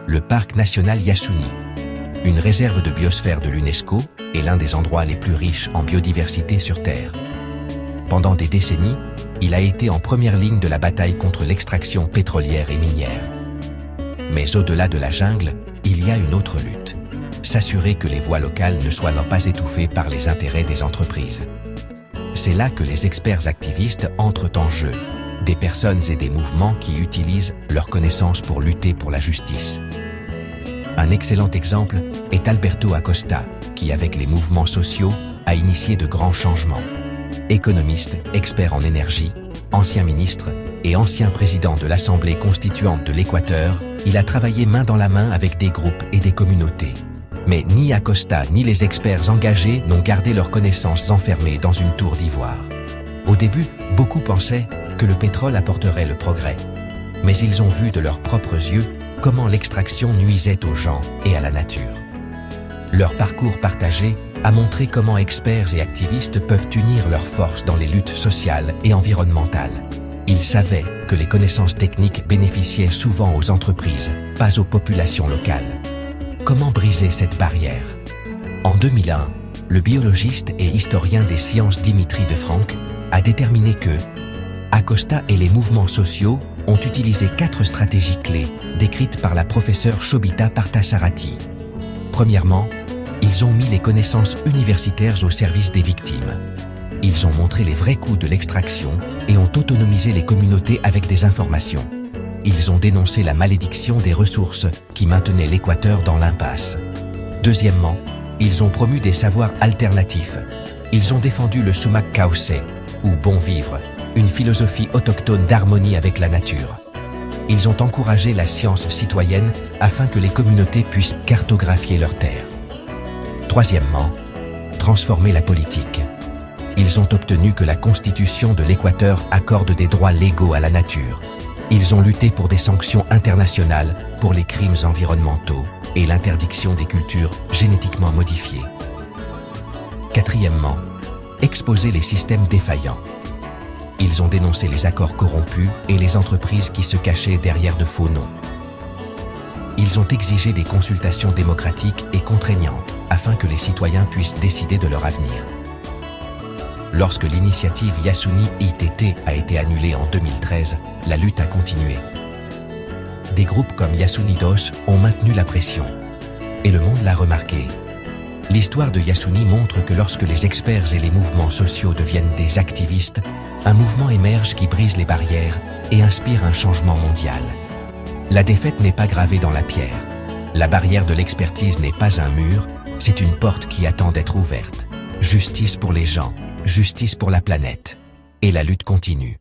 le parc national Yasuni. Une réserve de biosphère de l'UNESCO est l'un des endroits les plus riches en biodiversité sur Terre. Pendant des décennies, il a été en première ligne de la bataille contre l'extraction pétrolière et minière. Mais au-delà de la jungle, il y a une autre lutte. S'assurer que les voies locales ne soient pas étouffées par les intérêts des entreprises. C'est là que les experts activistes entrent en jeu, des personnes et des mouvements qui utilisent leurs connaissances pour lutter pour la justice. Un excellent exemple est Alberto Acosta, qui avec les mouvements sociaux a initié de grands changements. Économiste, expert en énergie, ancien ministre et ancien président de l'Assemblée constituante de l'Équateur, il a travaillé main dans la main avec des groupes et des communautés. Mais ni Acosta ni les experts engagés n'ont gardé leurs connaissances enfermées dans une tour d'ivoire. Au début, beaucoup pensaient que le pétrole apporterait le progrès. Mais ils ont vu de leurs propres yeux comment l'extraction nuisait aux gens et à la nature. Leur parcours partagé a montré comment experts et activistes peuvent unir leurs forces dans les luttes sociales et environnementales. Ils savaient que les connaissances techniques bénéficiaient souvent aux entreprises, pas aux populations locales. Comment briser cette barrière? En 2001, le biologiste et historien des sciences Dimitri de Franck a déterminé que Acosta et les mouvements sociaux ont utilisé 4 stratégies clés décrites par la professeure Shobita Parthasarathi. Premièrement, ils ont mis les connaissances universitaires au service des victimes. Ils ont montré les vrais coûts de l'extraction et ont autonomisé les communautés avec des informations. Ils ont dénoncé la malédiction des ressources qui maintenait l'Équateur dans l'impasse. Deuxièmement, ils ont promu des savoirs alternatifs. Ils ont défendu le sumac cauce, ou bon vivre, une philosophie autochtone d'harmonie avec la nature. Ils ont encouragé la science citoyenne afin que les communautés puissent cartographier leurs terres. Troisièmement, transformer la politique. Ils ont obtenu que la Constitution de l'Équateur accorde des droits légaux à la nature. Ils ont lutté pour des sanctions internationales pour les crimes environnementaux et l'interdiction des cultures génétiquement modifiées. Quatrièmement, exposer les systèmes défaillants. Ils ont dénoncé les accords corrompus et les entreprises qui se cachaient derrière de faux noms. Ils ont exigé des consultations démocratiques et contraignantes afin que les citoyens puissent décider de leur avenir. Lorsque l'initiative Yasuni ITT a été annulée en 2013, la lutte a continué. Des groupes comme Yasunidos ont maintenu la pression. Et le monde l'a remarqué. L'histoire de Yasuni montre que lorsque les experts et les mouvements sociaux deviennent des activistes, un mouvement émerge qui brise les barrières et inspire un changement mondial. La défaite n'est pas gravée dans la pierre. La barrière de l'expertise n'est pas un mur, c'est une porte qui attend d'être ouverte. Justice pour les gens, justice pour la planète. Et la lutte continue.